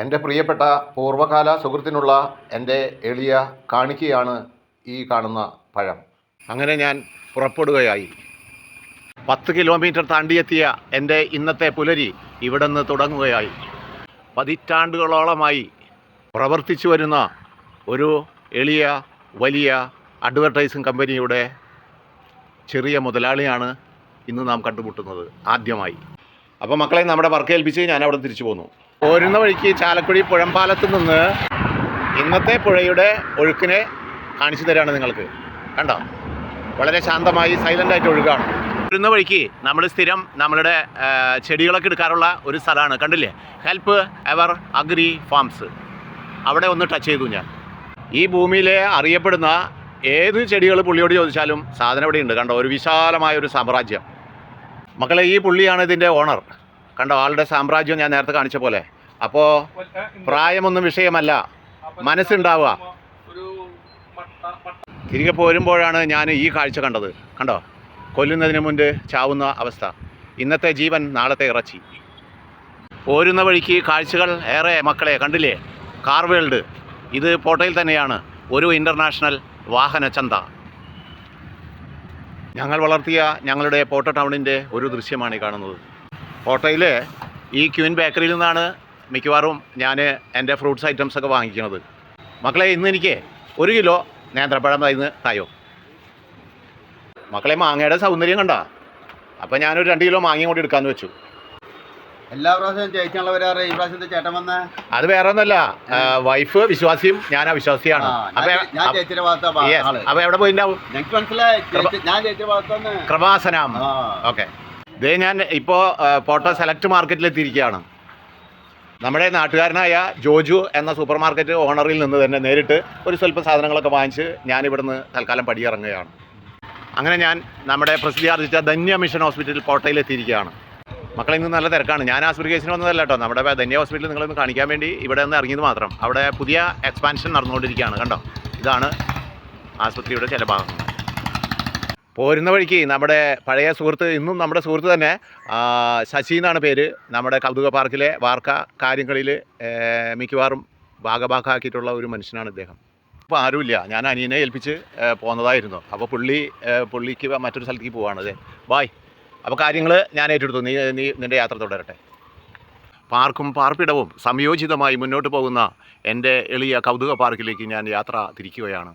എൻ്റെ പ്രിയപ്പെട്ട പൂർവ്വകാല സുഹൃത്തിനുള്ള എൻ്റെ എളിയ കാണിക്കയാണ് ഈ കാണുന്ന പഴം. അങ്ങനെ ഞാൻ പുറപ്പെടുകയായി. 10 കിലോമീറ്റർ താണ്ടിയെത്തിയ എൻ്റെ ഇന്നത്തെ പുലരി ഇവിടെ നിന്ന് തുടങ്ങുകയായി. പതിറ്റാണ്ടുകളോളമായി പ്രവർത്തിച്ചു വരുന്ന ഒരു എളിയ വലിയ അഡ്വർടൈസിങ് കമ്പനിയുടെ ചെറിയ മുതലാളിയാണ് ഇന്ന് നാം കണ്ടുമുട്ടുന്നത് ആദ്യമായി. അപ്പോൾ മക്കളെ നമ്മുടെ വർക്ക് ഏൽപ്പിച്ച് ഞാൻ അവിടെ തിരിച്ചു പോന്നു. പോരുന്ന വഴിക്ക് ചാലക്കുടി പുഴമ്പാലത്ത് നിന്ന് ഇന്നത്തെ പുഴയുടെ ഒഴുക്കിനെ കാണിച്ചു തരാണ് നിങ്ങൾക്ക്. കണ്ടോ, വളരെ ശാന്തമായി സൈലൻ്റായിട്ട് ഒഴുകാണ്. പോരുന്ന വഴിക്ക് നമ്മൾ സ്ഥിരം നമ്മളുടെ ചെടികളൊക്കെ എടുക്കാറുള്ള ഒരു സ്ഥലമാണ്, കണ്ടില്ലേ, ഹെൽപ്പ് എവർ അഗ്രി ഫാംസ്. അവിടെ ഒന്ന് ടച്ച് ചെയ്തു ഞാൻ. ഈ ഭൂമിയിലെ അറിയപ്പെടുന്ന ഏത് ചെടികൾ പുള്ളിയോട് ചോദിച്ചാലും സാധനം ഇവിടെ ഉണ്ട്. കണ്ടോ, ഒരു വിശാലമായ ഒരു സാമ്രാജ്യം. മക്കളെ, ഈ പുള്ളിയാണ് ഇതിൻ്റെ ഓണർ. കണ്ടോ, ആളുടെ സാമ്രാജ്യം ഞാൻ നേരത്തെ കാണിച്ച പോലെ. അപ്പോൾ പ്രായമൊന്നും വിഷയമല്ല, മനസ്സുണ്ടാവുക. തിരികെ പോരുമ്പോഴാണ് ഞാൻ ഈ കാഴ്ച കണ്ടത്. കണ്ടോ, കൊല്ലുന്നതിന് മുൻപ് ചാവുന്ന അവസ്ഥ. ഇന്നത്തെ ജീവൻ നാളത്തെ ഇറച്ചി. പോരുന്ന വഴിക്ക് കാഴ്ചകൾ ഏറെ മക്കളെ, കണ്ടില്ലേ, കാർ വേൾഡ്. ഇത് പോട്ടയിൽ തന്നെയാണ് ഒരു ഇൻ്റർനാഷണൽ വാഹന ചന്ത. ഞങ്ങൾ വളർത്തിയ ഞങ്ങളുടെ പോട്ട ടൗണിൻ്റെ ഒരു ദൃശ്യമാണ് ഈ കാണുന്നത്. കോട്ടയിലെ ഈ ക്യൂൻ ബേക്കറിയിൽ നിന്നാണ് മിക്കവാറും ഞാൻ എൻ്റെ ഫ്രൂട്ട്സ് ഐറ്റംസൊക്കെ വാങ്ങിക്കുന്നത്. മക്കളെ, ഇന്ന് എനിക്ക് 1 കിലോ നേന്ത്രപ്പഴം തരുന്ന് തായോ. മക്കളെ, മാങ്ങയുടെ സൗന്ദര്യം കണ്ട. അപ്പം ഞാനൊരു 2 കിലോ മാങ്ങയും കൂടി എടുക്കാമെന്ന് വെച്ചു. എല്ലാ പ്രാവശ്യം ചേച്ചിയുള്ളവരാറ് ഈ പ്രാവശ്യത്തെ ചേട്ടൻ വന്ന അത് വേറെ ഒന്നല്ല, വൈഫ് വിശ്വാസിയും ഞാൻ അവിശ്വാസിയാണ്. അപ്പൊ എവിടെ പോയിണ്ടാവും? എനിക്ക് മനസ്സിലായി, ഞാൻ ചേച്ചിയുടെ ഭാഗത്താണ്. കൃപാസനം. ഓക്കെ, ഇതേ ഞാൻ ഇപ്പോൾ പോട്ടോ സെലക്ട് മാർക്കറ്റിലെത്തിയിരിക്കുകയാണ്. നമ്മുടെ നാട്ടുകാരനായ ജോജു എന്ന സൂപ്പർ മാർക്കറ്റ് ഓണറിൽ നിന്ന് തന്നെ നേരിട്ട് ഒരു സ്വല്പം സാധനങ്ങളൊക്കെ വാങ്ങിച്ച് ഞാനിവിടുന്ന് തൽക്കാലം പടിയിറങ്ങുകയാണ്. അങ്ങനെ ഞാൻ നമ്മുടെ പ്രസിദ്ധിയാർജിച്ച ധന്യ മിഷൻ ഹോസ്പിറ്റൽ കോട്ടയിലെത്തിയിരിക്കുകയാണ്. മക്കളെ, ഇന്ന് നല്ല തിരക്കാണ്. ഞാൻ ആശുപത്രി കേസിന് വന്നതല്ല കേട്ടോ. നമ്മുടെ ധന്യ ഹോസ്പിറ്റലിൽ നിങ്ങളൊന്ന് കാണിക്കാൻ വേണ്ടി ഇവിടെ നിന്ന് ഇറങ്ങിയത് മാത്രം. അവിടെ പുതിയ എക്സ്പാൻഷൻ നടന്നുകൊണ്ടിരിക്കുകയാണ്. കണ്ടോ, ഇതാണ് ആശുപത്രിയുടെ ചില ഭാഗങ്ങൾ. പോരുന്ന വഴിക്ക് നമ്മുടെ പഴയ സുഹൃത്ത്, ഇന്നും നമ്മുടെ സുഹൃത്ത് തന്നെ, ശശി എന്നാണ് പേര്, നമ്മുടെ കൗതുക പാർക്കിലെ വാർക്ക കാര്യങ്ങളിൽ മിക്കവാറും ഭാഗഭാക്കാക്കിയിട്ടുള്ള ഒരു മനുഷ്യനാണ് ഇദ്ദേഹം. അപ്പോൾ ആരുമില്ല, ഞാൻ അനിയനെ ഏൽപ്പിച്ച് പോകുന്നതായിരുന്നു. അപ്പോൾ പുള്ളിക്ക് മറ്റൊരു സ്ഥലത്തേക്ക് പോവാണ്. അതെ, ബായ്. അപ്പോൾ കാര്യങ്ങൾ ഞാൻ ഏറ്റെടുത്തു. നീ നിൻ്റെ യാത്ര തുടരട്ടെ. പാർക്കും പാർപ്പിടവും സംയോജിതമായി മുന്നോട്ട് പോകുന്ന എൻ്റെ എളിയ കൗതുക പാർക്കിലേക്ക് ഞാൻ യാത്ര തിരിക്കുകയാണ്.